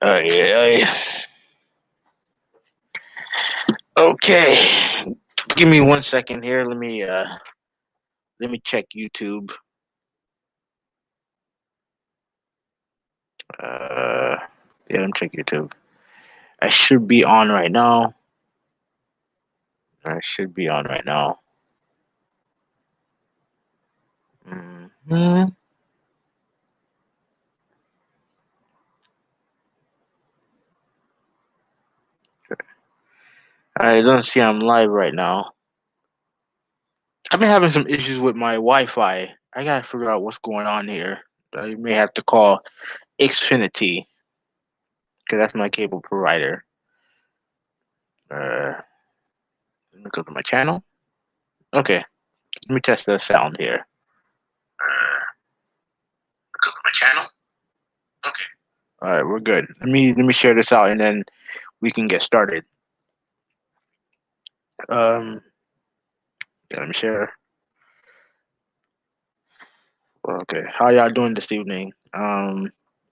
Yeah. Okay. Give me 1 second here. Let me check YouTube. Uh yeah, let me check YouTube. I should be on right now. I should be on right now. Mhm. I don't see I'm live right now. I've been having some issues with my Wi-Fi. I gotta figure out what's going on here. I may have to call Xfinity because that's my cable provider. Let me go to my channel. Okay, let me test the sound here. Go to my channel. Okay. All right, we're good. Let me share this out and then we can get started. Um, yeah, let me share. Okay, how y'all doing this evening?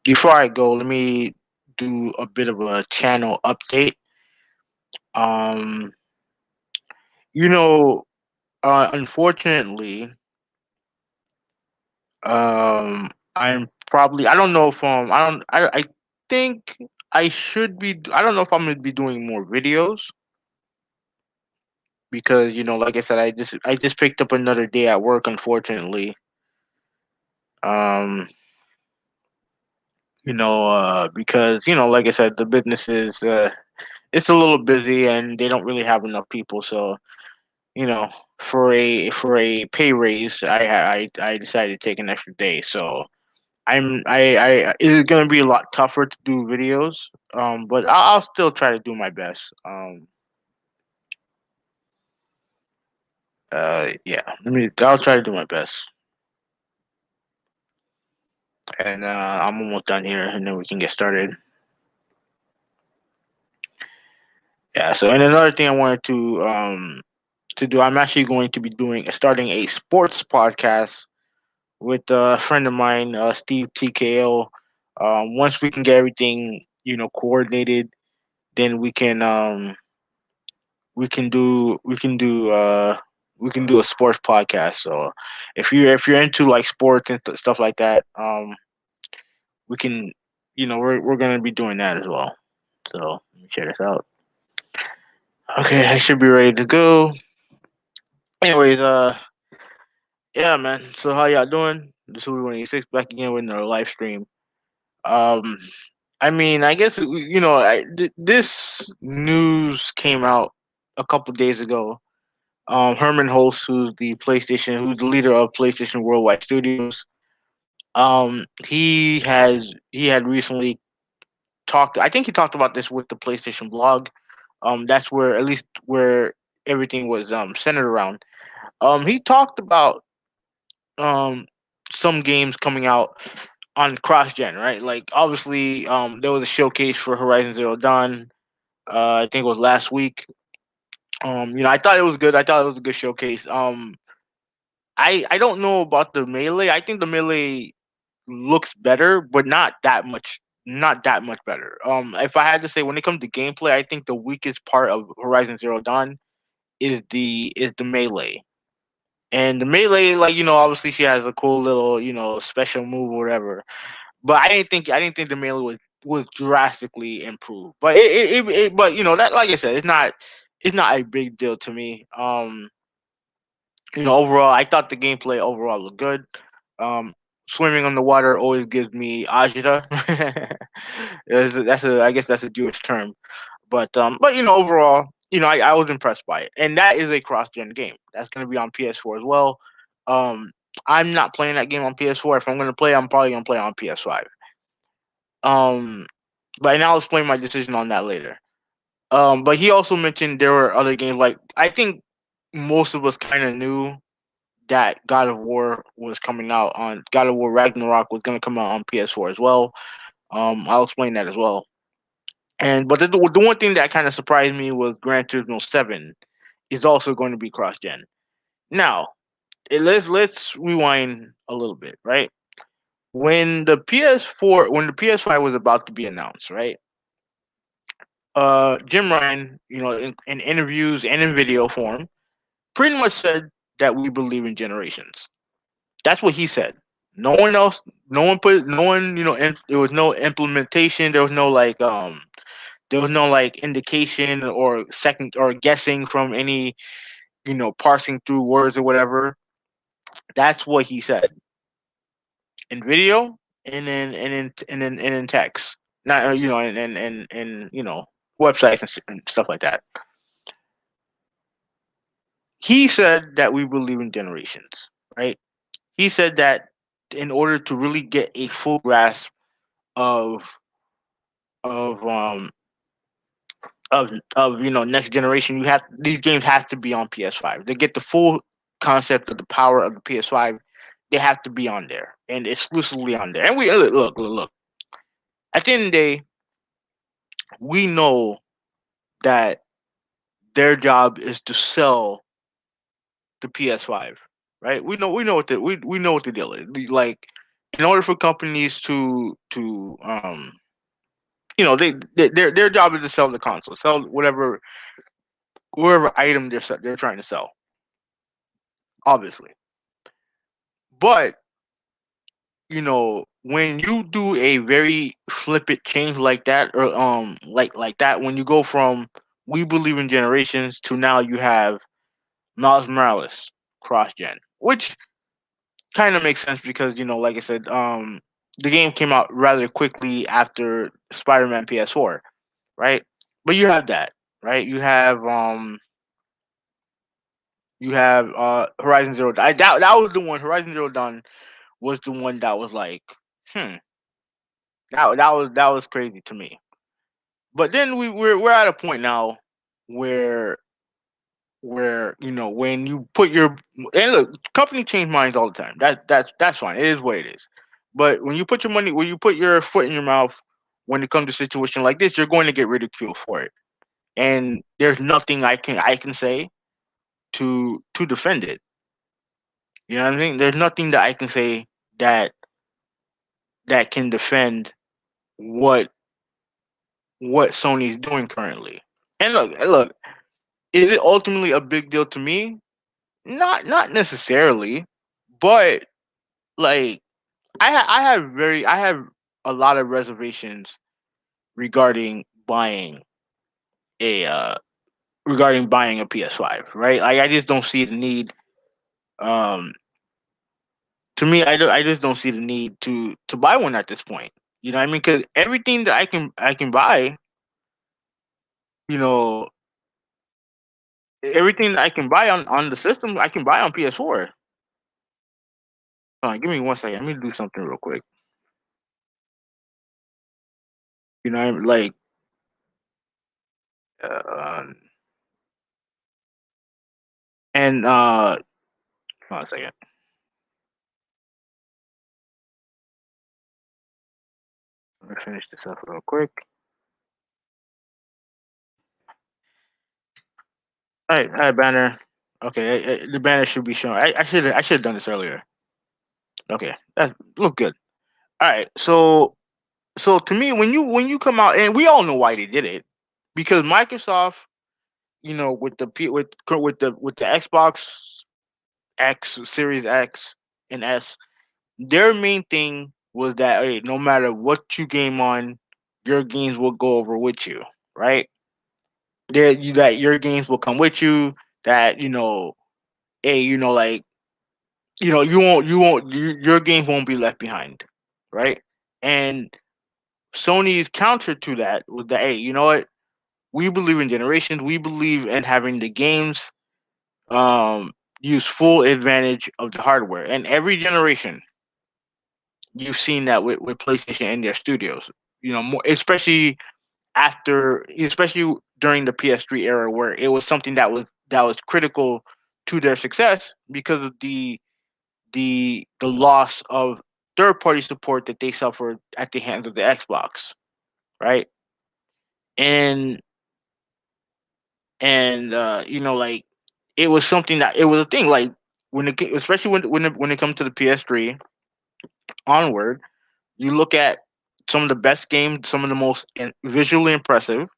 Before I go, let me do a bit of a channel update. Um, you know, unfortunately, I'm probably I don't know if I think I should be I don't know if I'm gonna be doing more videos because like I said I just picked up another day at work unfortunately. Um, because like I said the business is it's a little busy and they don't really have enough people so you know for a pay raise I decided to take an extra day so it's gonna be a lot tougher to do videos, but I'll still try to do my best. Yeah, I'll try to do my best, and I'm almost done here, and then we can get started. Yeah. So, and another thing I wanted to do, I'm actually going to be starting a sports podcast with a friend of mine, Steve TKO. Once we can get everything coordinated, then we can do a sports podcast. So if you're into like sports and stuff like that, we can we're gonna be doing that as well. So let me check this out. Okay, I should be ready to go. Anyways, yeah, man. So how y'all doing? This is 186 back again with another live stream. Um, I mean, I guess this news came out a couple days ago. Herman Hulst, who's the leader of PlayStation Worldwide Studios. He had recently talked. I think he talked about this with the PlayStation blog. That's where at least where everything was centered around. He talked about um some games coming out on Crossgen, right? Like obviously, there was a showcase for Horizon Zero Dawn. I think it was last week. I thought it was good. I thought it was a good showcase. I don't know about the melee. I think the melee looks better, but not that much better. If I had to say, when it comes to gameplay, I think the weakest part of Horizon Zero Dawn is the melee. And the melee, like obviously she has a cool little special move or whatever. But I didn't think the melee was drastically improved. But but that, like I said, it's not a big deal to me. Overall, I thought the gameplay overall looked good. Um, Swimming on the water always gives me agita. I guess that's a Jewish term, but overall, I was impressed by it, and that is a cross-gen game. That's going to be on PS4 as well. Um, I'm not playing that game on PS4. If I'm going to play, I'm probably going to play on PS5. Um, but and I'll explain my decision on that later. But he also mentioned there were other games like I think most of us kind of knew that God of War was coming out on God of War Ragnarok was going to come out on PS4 as well. I'll explain that as well. And but the one thing that kind of surprised me was Gran Turismo 7 is also going to be cross gen. Now, let's rewind a little bit, right? when the PS5 was about to be announced, right? Jim Ryan, in interviews and in video form, pretty much said that we believe in generations. That's what he said. No one else, no one, there was no implementation. There was no like indication or second or guessing from any, parsing through words or whatever. That's what he said in video and in text. Not and websites and stuff like that. He said that we believe in generations, right? He said that in order to really get a full grasp of of um of next generation, these games have to be on PS5. To get the full concept of the power of the PS5, they have to be on there and exclusively on there. And we look. At the end of the day, we know that their job is to sell the PS5, right? We know what the deal is. Like, in order for companies their job is to sell the console, sell whatever item they're trying to sell, obviously. But when you do a very flippant change like that, or like that, when you go from we believe in generations to now you have Miles Morales Crossgen, which kind of makes sense because like I said, the game came out rather quickly after Spider-Man PS4, right? But you have that, right? You have Horizon Zero Dawn. That was the one. Horizon Zero Dawn was the one that was like, hmm, that was crazy to me. But then we're at a point now where when you put your and look, company change minds all the time. That's fine. It is what it is. But when you put your foot in your mouth when it comes to a situation like this, you're going to get ridiculed for it. And there's nothing I can say to defend it. You know what I mean? There's nothing that I can say that that can defend what what Sony's doing currently. And look, is it ultimately a big deal to me? Not necessarily, but like I have a lot of reservations regarding a uh buying a PS5, right? Like, I just don't see the need. Um, to me, I just don't see the need to buy one at this point. You know what I mean? Because everything that I can buy, you know, everything that I can buy on the system, I can buy on PS4. Hold on, give me 1 second. Let me do something real quick. I'm like, uh, and hold on a second. Let me finish this up real quick. All right, banner. Okay, the banner should be shown. I should have done this earlier. Okay, that look good. All right, so to me, when you come out, and we all know why they did it, because Microsoft, with the Xbox X, Series X and S, their main thing was that, hey, no matter what you game on, your games will go over with you, right? That your games will come with you. That hey, like, your games won't be left behind, right? And Sony's counter to that was that, hey, you know what? We believe in generations. We believe in having the games um use full advantage of the hardware. And every generation, you've seen that with PlayStation and their studios. More especially especially during the PS3 era, where it was something that was critical to their success because of the loss of third party support that they suffered at the hands of the Xbox, right? And like, it was something that it was a thing, like, especially when it comes to the PS3 onward. You look at some of the best games, some of the most visually impressive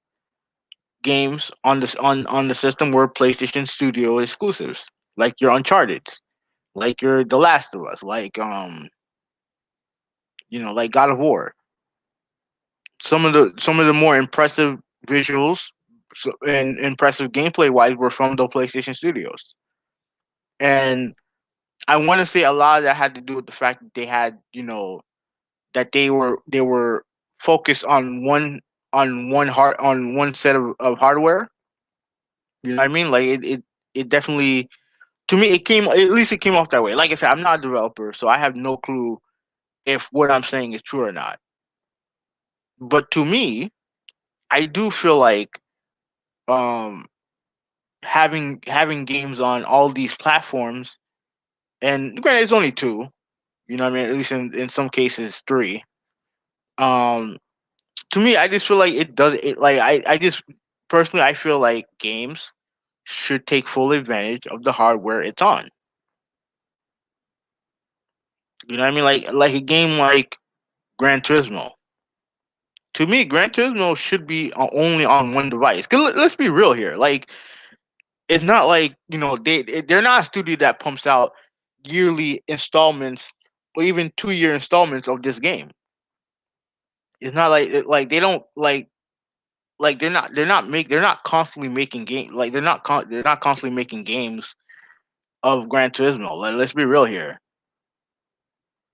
games on this on the system were PlayStation Studio exclusives, like your Uncharted, like your The Last of Us, like like God of War. Some of the more impressive visuals and impressive gameplay wise were from the PlayStation Studios, and I want to say a lot of that had to do with the fact that they had that they were focused on one set of hardware. You know what I mean? Like it definitely, to me, it came, at least it came off that way. Like I said, I'm not a developer, so I have no clue if what I'm saying is true or not. But to me, I do feel like um having games on all these platforms, and granted it's only two, you know what I mean, at least in some cases three. Um to me, I just feel like it does it like I just personally I feel like games should take full advantage of the hardware it's on. You know what I mean? Like a game like Gran Turismo. To me, Gran Turismo should be only on one device. 'Cause let's be real here. Like, it's not like they're not a studio that pumps out yearly installments or even 2 year installments of this game. It's not like they don't like they're not constantly making game like they're not constantly making games of Gran Turismo. Like, let's be real here.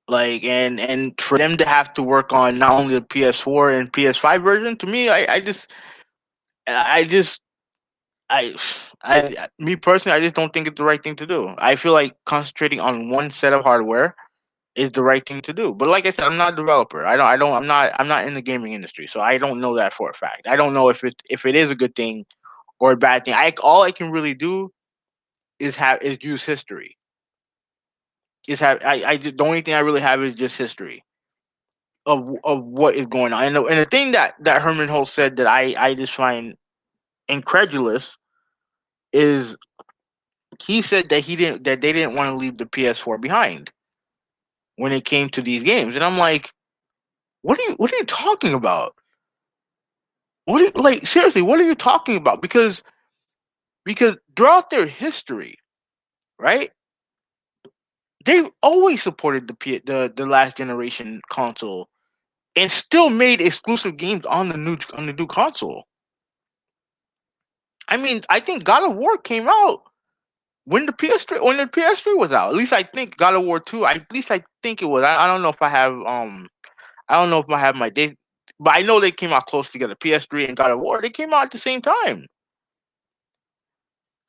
Like, and for them to have to work on not only the PS4 and PS5 version, to me, I just me personally, I just don't think it's the right thing to do. I feel like concentrating on one set of hardware is the right thing to do. But like I said, I'm not a developer. I'm not in the gaming industry, so I don't know that for a fact. I don't know if it is a good thing or a bad thing. I All I can really do is use history. Is have the only thing I really have is just history of what is going on. And the thing that Herman Hulst said that I just find incredulous is he said that they didn't want to leave the PS4 behind when it came to these games. And I'm like, what are you talking about? Like, seriously, what are you talking about? Because throughout their history, right? They've always supported the last generation console and still made exclusive games on the new console. I mean, I think God of War came out when the PS3 was out. At least I think God of War 2. At least I think it was. I don't know if I have I don't know if I have my date, but I know they came out close together. PS3 and God of War, they came out at the same time.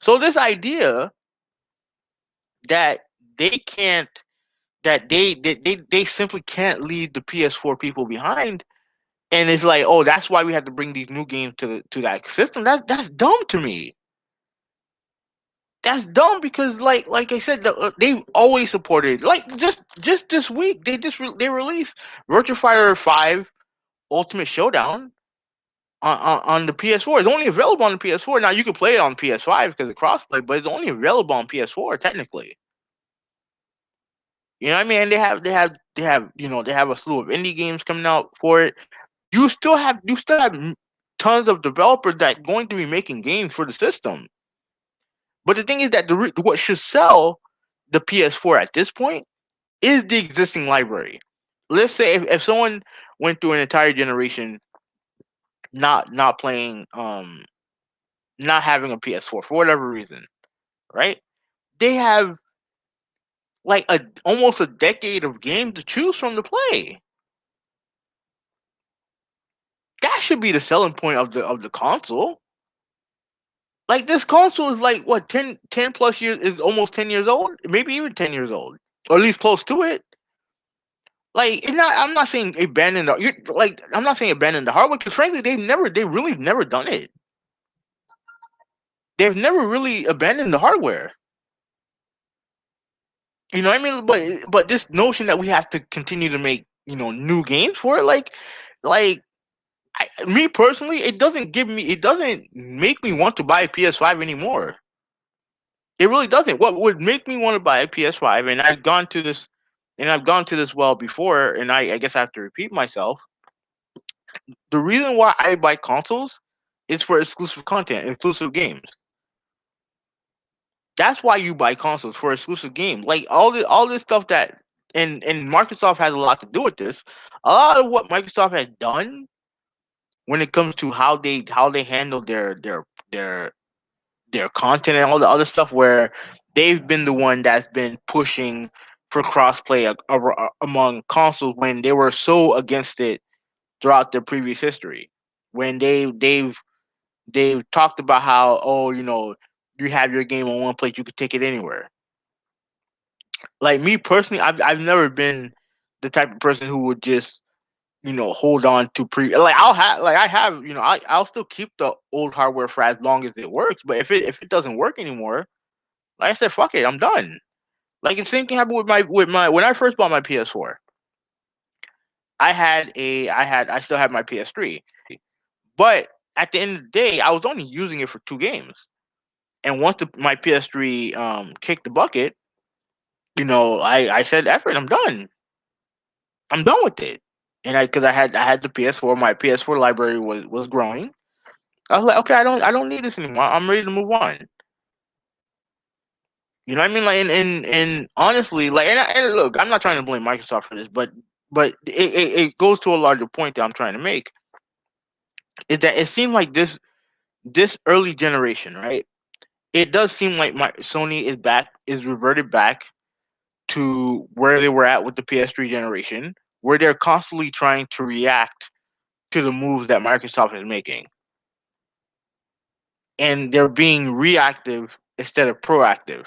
So this idea that they can't they simply can't leave the PS4 people behind, and it's like, oh, that's why we had to bring these new games to that system. That's dumb to me. That's dumb because like I said, they've always supported. Like, just this week, they released Virtua Fighter 5 Ultimate Showdown on the PS4. It's only available on the PS4. Now you can play it on PS5 because of crossplay, but it's only available on PS4 technically. You know what I mean? And they have a slew of indie games coming out for it. You still have tons of developers that going to be making games for the system. But the thing is that what should sell the PS4 at this point is the existing library. Let's say if someone went through an entire generation not playing not having a PS4 for whatever reason, right? They have like a almost a decade of games to choose from to play. That should be the selling point of the console. Like, this console is like what 10 plus years, is almost 10 years old, maybe even 10 years old, or at least close to it. Like, it's not. I'm not saying abandon the. I'm not saying abandon the hardware because frankly they really never done it. They've never really abandoned the hardware. You know what I mean? But this notion that we have to continue to make new games for it, like me personally, it doesn't make me want to buy a PS5 anymore. It really doesn't. What would make me want to buy a PS5, and I've gone to this. and I've gone to this well before, and I guess I have to repeat myself. The reason why I buy consoles is for exclusive content, exclusive games. That's why you buy consoles, for exclusive games. Like all this stuff that, and Microsoft has a lot to do with this. A lot of what Microsoft has done when it comes to how they handle their their content and all the other stuff, where they've been the one that's been pushing for crossplay among consoles when they were so against it throughout their previous history. When they've talked about how, oh, you have your game on one place, you could take it anywhere. Like me personally, I've never been the type of person who would just hold on to like I have, I'll still keep the old hardware for as long as it works. But if it doesn't work anymore, like I said, fuck it, I'm done. Like the same thing happened with my when I first bought my PS4. I still have my PS3, but at the end of the day, I was only using it for two games. And once my PS3 kicked the bucket, I said, "Effort, I'm done. I'm done with it." And because I had the PS4, my PS4 library was growing. I was like, okay, I don't need this anymore. I'm ready to move on. You know what I mean? Like, and honestly, like, and look, I'm not trying to blame Microsoft for this, but it goes to a larger point that I'm trying to make, is that it seemed like this early generation, right? It does seem like my Sony is reverted back to where they were at with the PS3 generation, where they're constantly trying to react to the moves that Microsoft is making, and they're being reactive instead of proactive.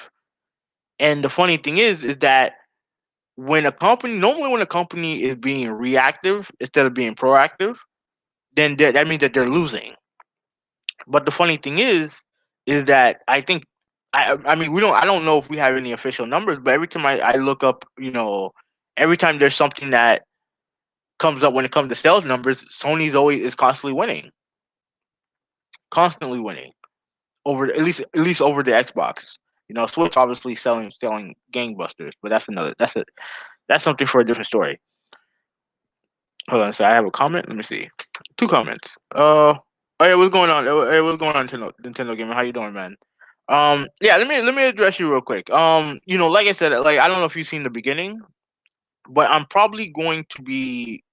And the funny thing is that when a company is being reactive instead of being proactive, then that means that they're losing. But the funny thing is that I think, I mean, I don't know if we have any official numbers, but every time I look up, every time there's something that comes up when it comes to sales numbers, Sony's always is constantly winning over, at least over the Xbox. Switch obviously selling gangbusters, but that's something for a different story. Hold on, so I have a comment. Let me see. Two comments. Oh yeah, what's going on? Hey, what's going on, Nintendo Gamer? How you doing, man? Yeah, let me address you real quick. Like I said, like I don't know if you've seen the beginning, but I'm probably going to be.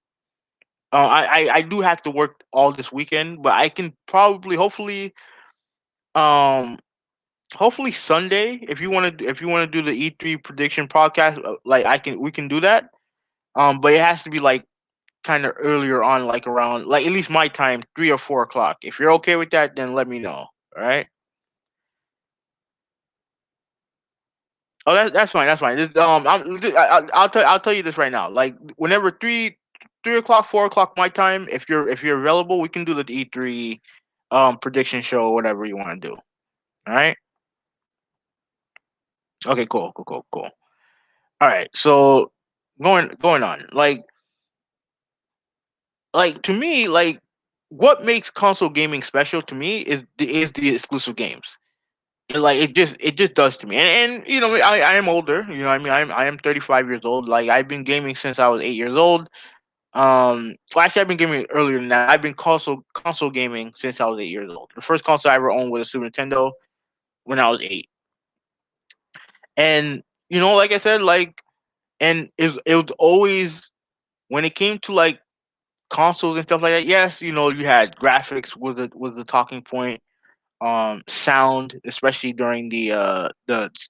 I do have to work all this weekend, but I can probably, um, hopefully Sunday, if you want to do the E3 prediction podcast, like we can do that. But it has to be like kind of earlier on, like around, like at least my time, 3 or 4 o'clock. If you're okay with that, then let me know. All right. Oh, that's fine. That's fine. I'll tell you this right now. Like whenever 3 o'clock, 4 o'clock my time, if you're available, we can do the E3 prediction show, whatever you want to do. All right. Okay. Cool. Cool. Cool. Cool. All right. So going on. Like to me, like what makes console gaming special to me is the exclusive games. Like it just does to me. And I am older. I mean, I am 35 years old. Like I've been gaming since I was 8 years old. Well, actually, I've been gaming earlier than that. I've been console gaming since I was 8 years old. The first console I ever owned was a Super Nintendo when I was 8. And like I said, like, and it was always, when it came to like consoles and stuff like that. Yes, you had graphics was the talking point. Sound, especially during the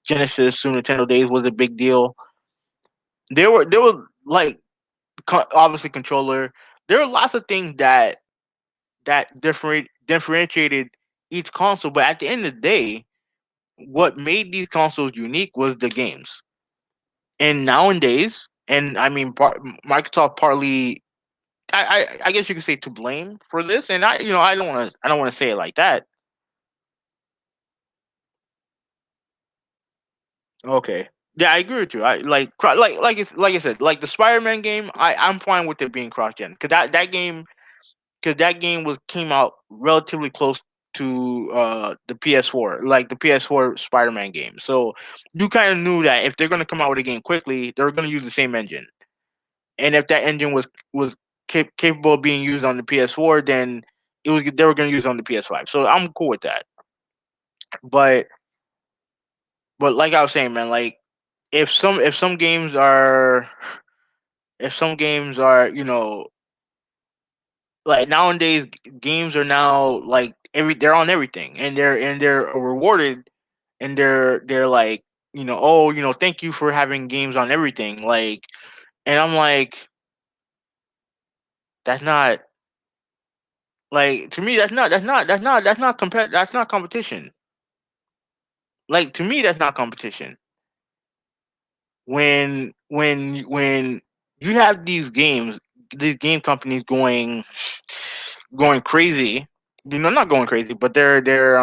Genesis Super Nintendo days, was a big deal. There were like, obviously controller. There were lots of things that differentiated each console, but at the end of the day, what made these consoles unique was the games. And nowadays, and I mean, Microsoft partly, I guess you could say, to blame for this. And I don't want to say it like that. Okay. Yeah, I agree with you. I like I said, like the Spider-Man game. I'm fine with it being cross-gen, because that game was came out relatively close to the PS4, like the PS4 Spider-Man game. So you kind of knew that if they're going to come out with a game quickly, they're going to use the same engine. And if that engine was capable of being used on the PS4, then it was they were going to use it on the PS5. So I'm cool with that. But like I was saying, man, like if some games are like nowadays games are now like they're on everything, and they're rewarded, and they're like, oh, thank you for having games on everything, like, and I'm like, that's not, like, to me that's not competition. Like, to me, that's not competition. When you have these game companies going crazy, not going crazy, but they're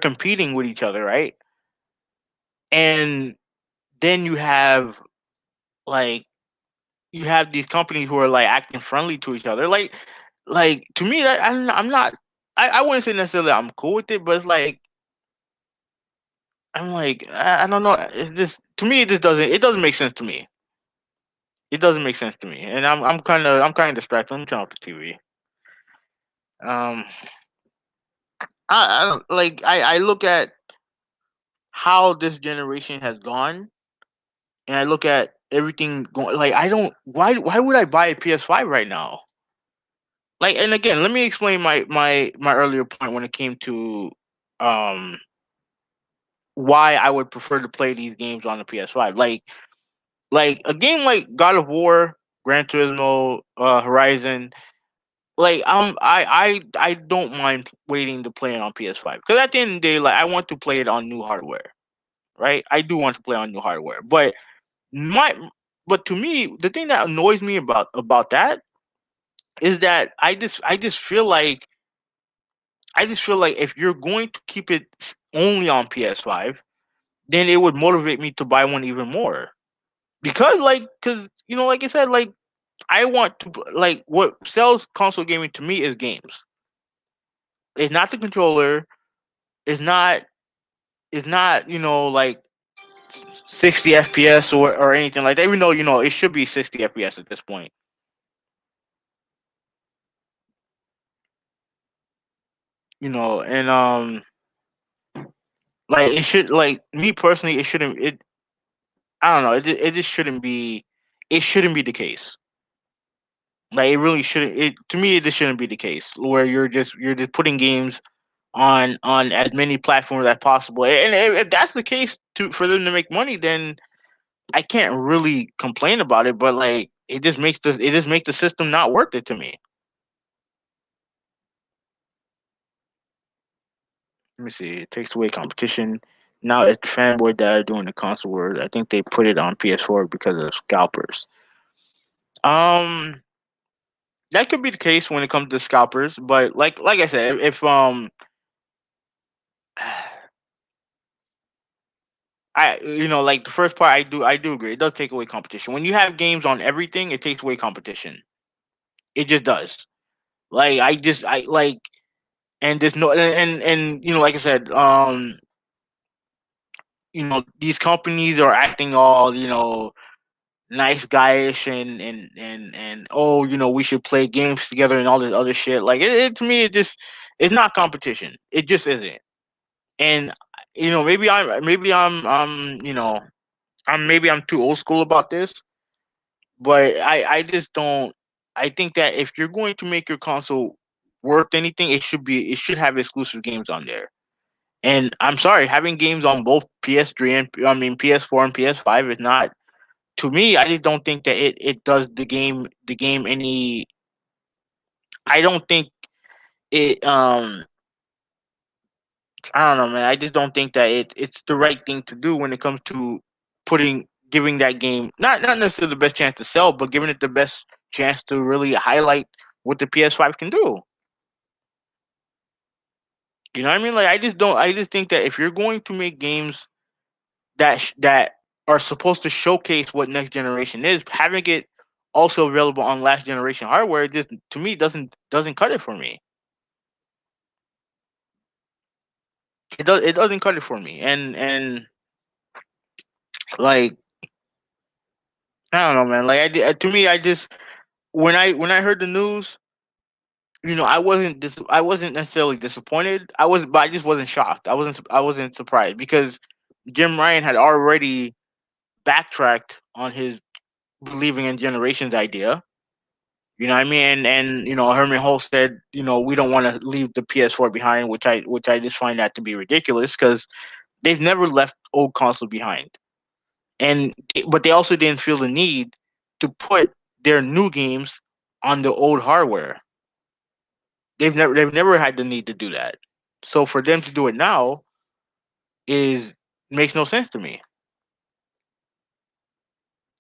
competing with each other, right? And then like you have these companies who are like acting friendly to each other. Like, to me, that I'm not. I wouldn't say necessarily I'm cool with it, but it's like, I'm like, I don't know. It's just, to me, it doesn't make sense to me. It doesn't make sense to me, and I'm kind of distracted. Let me turn off the TV. Um, I don't like. I look at how this generation has gone, and I look at everything going. Like, I don't. Why would I buy a PS5 right now? Like, and again, let me explain my earlier point when it came to um why I would prefer to play these games on the PS5. Like a game like God of War, Gran Turismo, Horizon. Like, I don't mind waiting to play it on PS5, because at the end of the day, like, I want to play it on new hardware, right? I do want to play on new hardware, my but to me, the thing that annoys me about that is that I just feel like if you're going to keep it only on PS5, then it would motivate me to buy one even more. Because like I said, like, I want to, like, what sells console gaming to me is games. It's not the controller. It's not. It's not, like 60 FPS or anything like that. Even though it should be 60 FPS at this point. And like, it should, like, me personally, it shouldn't. I don't know. It just shouldn't be. It shouldn't be the case. Like, it really shouldn't. It To me, it just shouldn't be the case where you're just putting games on as many platforms as possible. And if that's the case for them to make money, then I can't really complain about it. But, like, it just makes the system not worth it to me. Let me see. It takes away competition. Now it's fanboy that are doing the console wars. I think they put it on PS4 because of scalpers. Um, that could be the case when it comes to scalpers, but like I said, if like the first part, I do agree. It does take away competition. When you have games on everything, it takes away competition. It just does. Like, I like, and there's no, and like I said, these companies are acting all, nice guyish, and oh, we should play games together and all this other shit. Like, to me, it's not competition. It just isn't. And maybe I'm too old school about this, but I just don't. I think that if you're going to make your console worth anything, it should have exclusive games on there. And I'm sorry, having games on both PS3 and, I mean, PS4 and PS5 is not, to me. I just don't think that it does the game any. I don't think it. I don't know, man. I just don't think that it's the right thing to do when it comes to giving that game not necessarily the best chance to sell, but giving it the best chance to really highlight what the PS5 can do. You know what I mean? Like, I just don't. I just think that if you're going to make games that are supposed to showcase what next generation is, having it also available on last generation hardware, just, to me, doesn't cut it for me. it doesn't cut it for me. And like I don't know, man. Like to me, I just when I heard the news, I wasn't necessarily disappointed. But I just wasn't shocked. I wasn't surprised because Jim Ryan had already backtracked on his believing in generations idea. You know what I mean? And Herman Hulst said, we don't want to leave the PS4 behind, which I just find that to be ridiculous because they've never left old console behind. But they also didn't feel the need to put their new games on the old hardware. They've never had the need to do that. So for them to do it now is makes no sense to me.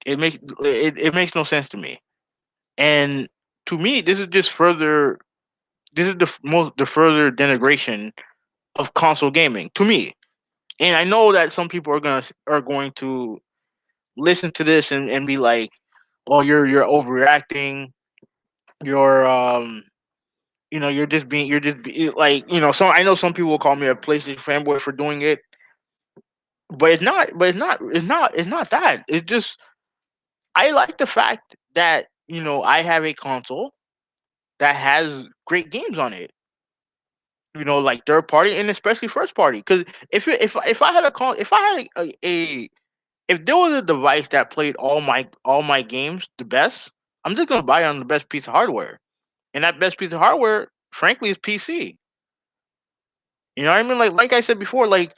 It makes no sense to me. And to me, this is just further. This is the further denigration of console gaming to me. And I know that some people are going to listen to this and be like, "Oh, you're overreacting. You're like Some I know some people will call me a PlayStation fanboy for doing it, but it's not. But it's not that. It's just I like the fact that I have a console that has great games on it. Like third party and especially first party. Because if I had if I had if there was a device that played all my games the best, I'm just gonna buy it on the best piece of hardware, and that best piece of hardware, frankly, is PC. You know what I mean? Like I said before, like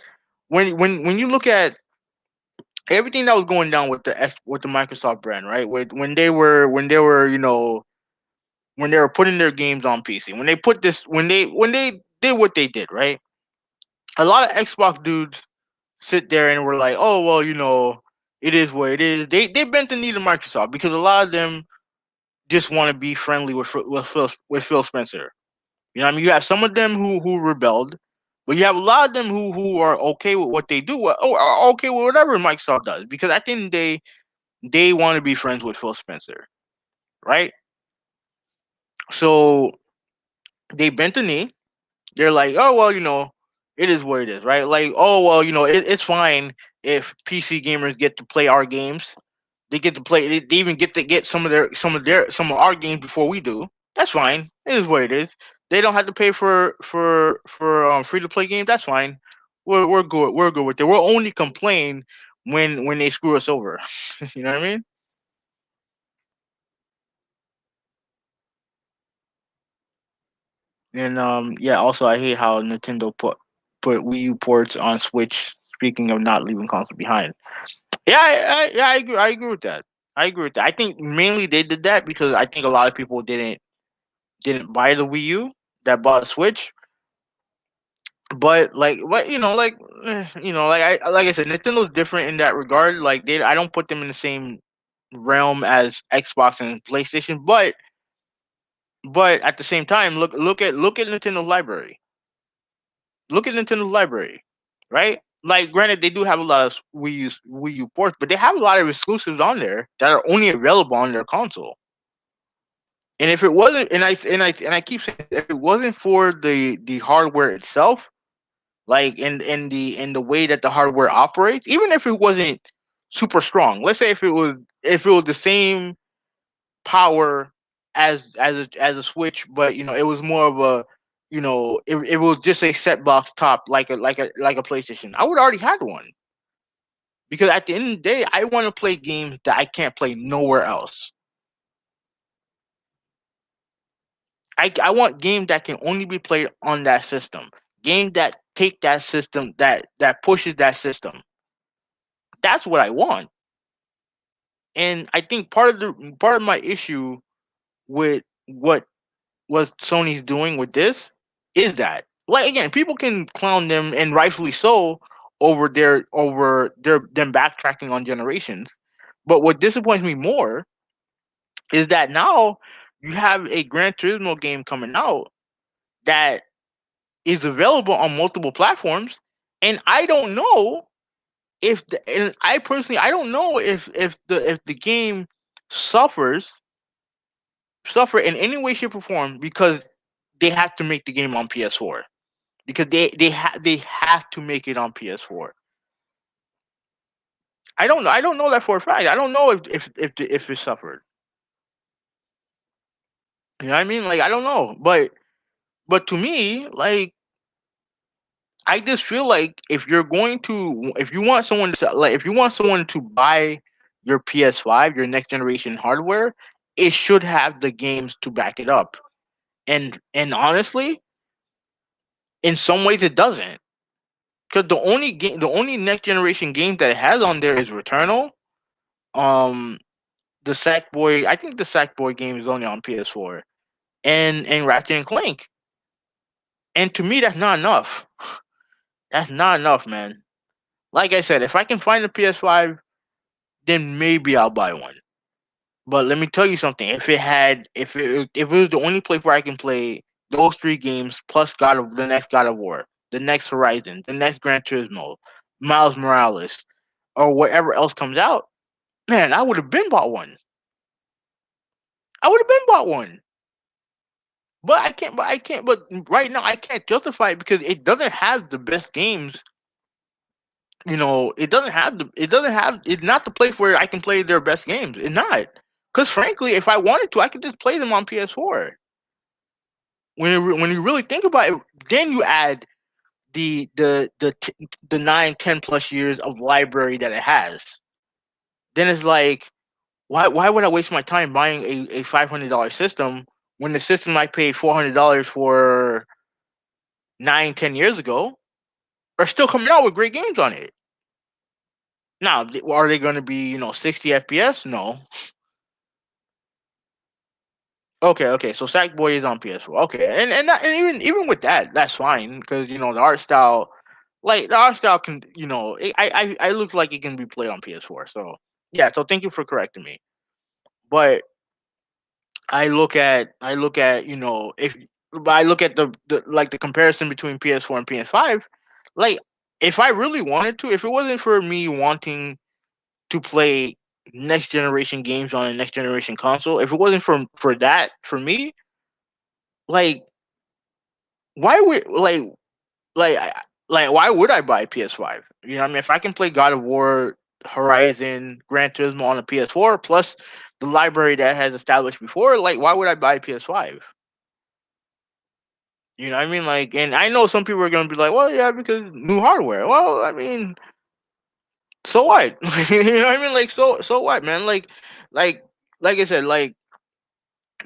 when you look at everything that was going down with with the Microsoft brand, right? When they were when they were putting their games on PC, when they did what they did, right? A lot of Xbox dudes sit there and were like, oh well, it is what it is. They bent the knee to Microsoft because a lot of them just want to be friendly with Phil Spencer. You know what I mean? You have some of them who rebelled, but you have a lot of them who are okay with what they do, or are okay with whatever Microsoft does, because at the end of the day, they want to be friends with Phil Spencer, right? So they bent the knee. They're like, oh well, it is what it is, right? Like, oh well, it's fine if PC gamers get to play our games. They get to play. They even get to get some of our games before we do. That's fine. It is what it is. They don't have to pay for free to play games. That's fine. We're good. We're good with it. We'll only complain when they screw us over. You know what I mean? And yeah. Also, I hate how Nintendo put Wii U ports on Switch. Speaking of not leaving console behind. Yeah, I agree. I agree with that. I agree with that. I think mainly they did that because I think a lot of people didn't buy the Wii U that bought a Switch. But like I said, Nintendo's different in that regard. Like I don't put them in the same realm as Xbox and PlayStation, but at the same time, look at Nintendo's library. Look at Nintendo's library, right? Like, granted, they do have a lot of Wii U ports, but they have a lot of exclusives on there that are only available on their console. And if it wasn't, and I keep saying, if it wasn't for the hardware itself, like in the way that the hardware operates, even if it wasn't super strong, let's say if it was the same power as a Switch, but it was more of a it was just a set box top like a PlayStation, I would already had one because at the end of the day, I want to play games that I can't play nowhere else. I want games that can only be played on that system. Games that take that system that pushes that system. That's what I want. And I think part of my issue with what Sony's doing with this is that, like, again, people can clown them, and rightfully so, over their them backtracking on generations. But what disappoints me more is that now you have a Gran Turismo game coming out that is available on multiple platforms, and I don't know and I personally, I don't know if the game suffers suffer in any way, shape, or form because they have to make the game on PS4. because they have to make it on PS4. I don't know that for a fact. I don't know if it suffered. You know what I mean? Like I don't know, but to me, like I just feel like if you want someone to like if you want someone to buy your PS5, your next generation hardware, it should have the games to back it up. And honestly, in some ways it doesn't. Because the only next generation game that it has on there is Returnal. Um, the Sackboy, I think the Sackboy game is only on PS4, and Ratchet and Clank. And to me, that's not enough. That's not enough, man. Like I said, if I can find a PS5, then maybe I'll buy one. But let me tell you something. If it was the only place where I can play those three games plus the next God of War, the next Horizon, the next Gran Turismo, Miles Morales, or whatever else comes out, man, I would have been bought one. I would have been bought one. But I can't. But I can't. But right now, I can't justify it because it doesn't have the best games. You know, it doesn't have the. It doesn't have. It's not the place where I can play their best games. It's not. Because frankly, if I wanted to, I could just play them on PS4. When you really think about it, then you add the 9, 10 plus years of library that it has. Then it's like, why would I waste my time buying a $500 system when the system I paid $400 for 9, 10 years ago are still coming out with great games on it? Now, are they going to be 60 FPS? No. Okay. So Sackboy is on PS4. Okay, and even with that, that's fine because the art style, like the art style can I looks like it can be played on PS4. So yeah. So thank you for correcting me. But I look at if but I look at the comparison between PS4 and PS5. Like if I really wanted to, if it wasn't for me wanting to play next generation games on a next generation console, if it wasn't for that for me, like why would like I- why would I buy PS5? You know what I mean? If I can play God of War, Horizon, Gran Turismo on a PS4 plus the library that has established before, like why would I buy PS5? You know what I mean? Like, and I know some people are gonna be like, "Well, yeah, because new hardware." Well, I mean, so what? You know what I mean? Like, so what, man? Like, like I said, like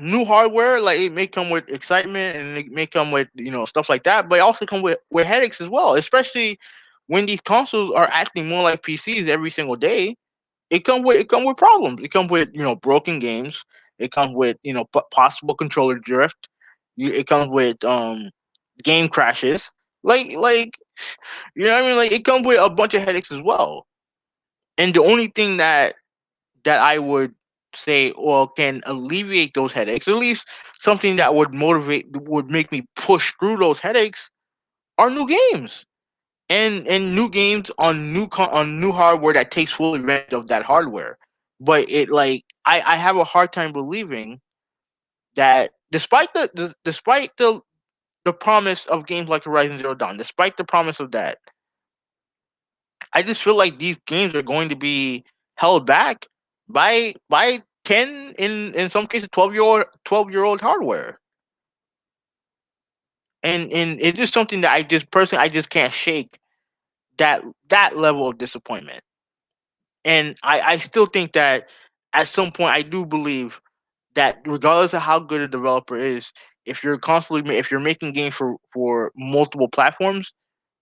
new hardware, like it may come with excitement and it may come with stuff like that, but it also come with headaches as well. Especially when these consoles are acting more like PCs every single day. It come with problems. It comes with broken games. It comes with possible controller drift. It comes with game crashes. Like you know what I mean? Like it comes with a bunch of headaches as well. And the only thing that I would say, well, can alleviate those headaches, at least something that would make me push through those headaches, are new games. And new games on on new hardware that takes full advantage of that hardware. But I have a hard time believing that despite the promise of games like Horizon Zero Dawn, despite the promise of that, I just feel like these games are going to be held back by 10, in some cases 12-year old hardware. And it's just something that I just can't shake, that that level of disappointment. And I still think that at some point I do believe that regardless of how good a developer is, if you're making games for multiple platforms,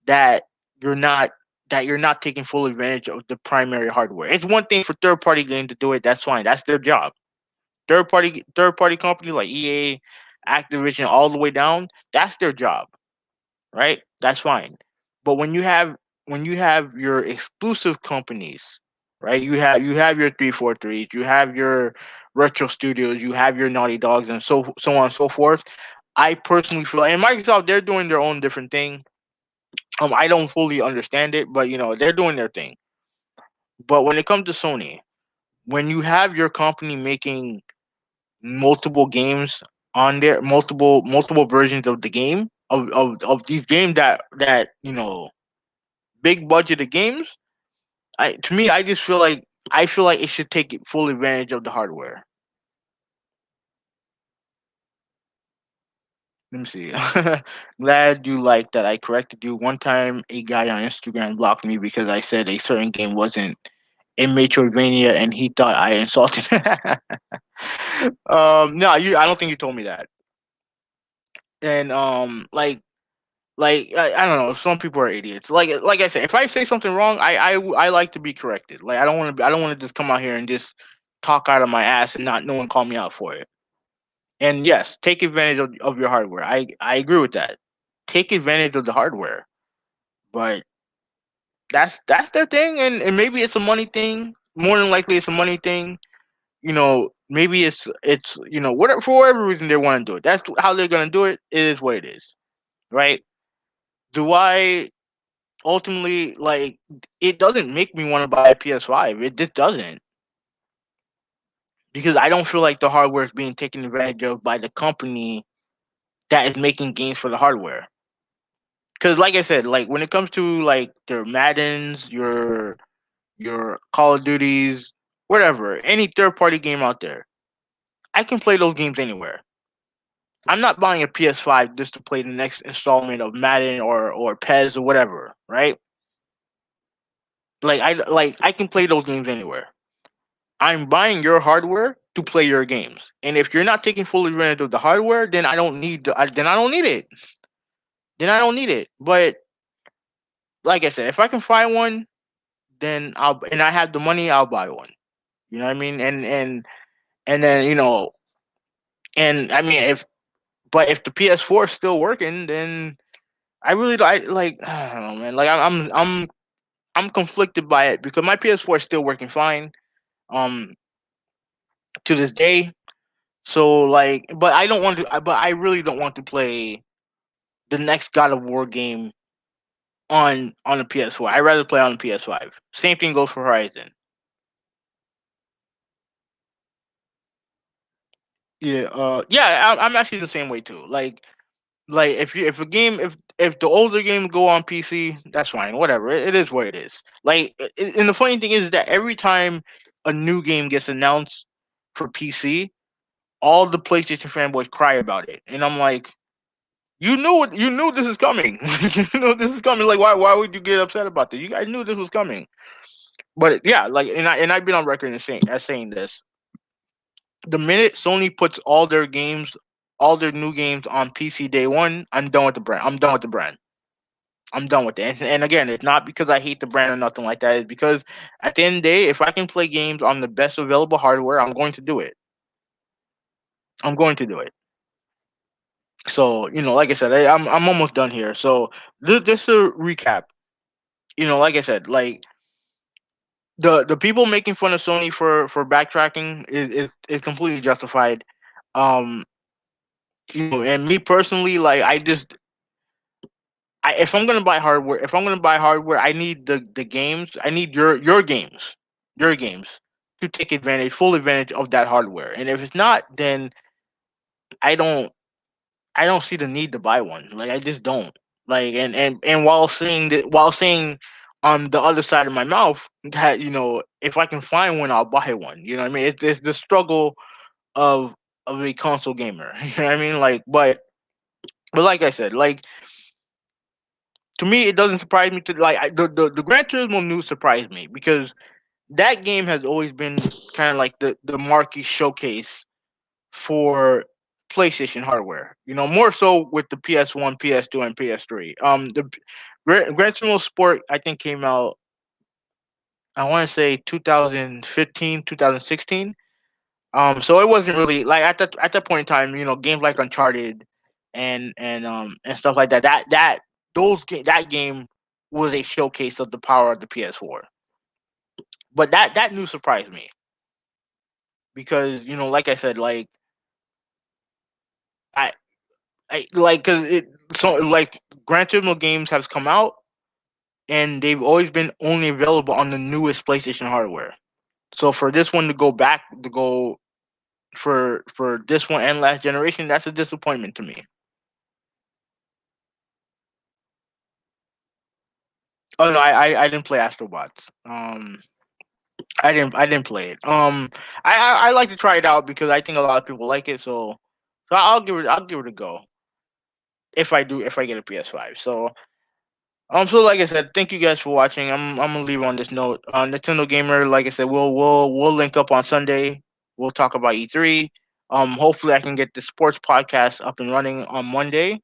that you're not that you're not taking full advantage of the primary hardware. It's one thing for third party game to do it, that's fine. That's their job. Third party company like EA, Activision, all the way down, that's their job, right? That's fine. But when you have your exclusive companies, right? You have your 343s, you have your Retro Studios, you have your Naughty Dogs, and so on and so forth. I personally feel, and Microsoft, they're doing their own different thing. I don't fully understand it, but they're doing their thing. But when it comes to Sony, when you have your company making multiple games on there, multiple versions of the game of these games that big budgeted games. I to me, I just feel like it should take full advantage of the hardware. Let me see. Glad you like that I corrected you. One time, a guy on Instagram blocked me because I said a certain game wasn't in Metroidvania, and he thought I insulted. No, I don't think you told me that. And I don't know. Some people are idiots. Like I said, if I say something wrong, I like to be corrected. Like I don't want to just come out here and just talk out of my ass and not no one call me out for it. And yes, take advantage of your hardware. I agree with that. Take advantage of the hardware, but that's their thing, and maybe it's a money thing. More than likely, it's a money thing. Maybe it's whatever for whatever reason they want to do it. That's how they're gonna do it. It is what it is, right? Do I ultimately like? It doesn't make me want to buy a PS5. It just doesn't, because I don't feel like the hardware is being taken advantage of by the company that is making games for the hardware. Because like I said, like when it comes to like their Maddens, your Call of Duties, whatever, any third party game out there, I can play those games anywhere. I'm not buying a PS5 just to play the next installment of Madden or PES or whatever, right? Like I can play those games anywhere. I'm buying your hardware to play your games. And if you're not taking full advantage of the hardware, then then I don't need it. Then I don't need it. But like I said, if I can find one, then I have the money, I'll buy one. You know what I mean? And then and I mean if the PS4 is still working, then I really don't, I don't know, man. Like I'm conflicted by it because my PS4 is still working fine um to this day. So but I don't want to but I really don't want to play the next God of War game on the PS4. I'd rather play on the PS5. Same thing goes for Horizon. Yeah, yeah, I'm actually the same way too. Like if a game if the older games go on PC, that's fine. Whatever. It is what it is. And the funny thing is that every time a new game gets announced for PC, all the PlayStation fanboys cry about it, and I'm like, you knew this is coming. You know this is coming. Like why would you get upset about this? You guys knew this was coming. But yeah, I've been on record as saying this. The minute Sony puts all their new games on PC day one, I'm done with the brand. I'm done with the brand. I'm done with it. And again, it's not because I hate the brand or nothing like that. It's because at the end of the day, if I can play games on the best available hardware, I'm going to do it. I'm going to do it. So like I said, I'm almost done here. So just to recap, like I said, like the people making fun of Sony for backtracking is completely justified. Um, and me personally, like if I'm gonna buy hardware, I need the games. I need your games to take full advantage of that hardware. And if it's not, then I don't, I don't see the need to buy one. Like I just don't. Like and while saying on the other side of my mouth that if I can find one, I'll buy one. You know what I mean? It's the struggle of a console gamer. You know what I mean? But like I said, like to me, it doesn't surprise me to the Gran Turismo news surprised me because that game has always been kind of like the marquee showcase for PlayStation hardware. More so with the PS1, PS2, and PS3. The Gran Turismo Sport I think came out. I want to say 2015, 2016. So it wasn't really like at that point in time, games like Uncharted and stuff like that. That game was a showcase of the power of the PS4. But that news surprised me because like I said, I I like because it so like Gran Turismo games have come out and they've always been only available on the newest PlayStation hardware. So for this one to go back to go for this one and last generation, that's a disappointment to me. Oh no, I didn't play Astrobots. I didn't play it. I like to try it out because I think a lot of people like it. So I'll give it a go if I get a PS5. So like I said, thank you guys for watching. I'm gonna leave on this note. Nintendo Gamer, like I said, we'll link up on Sunday. We'll talk about E3. Hopefully I can get the sports podcast up and running on Monday.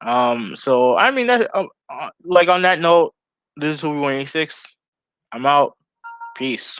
So I mean that like on that note, this is Who We 186. I'm out. Peace.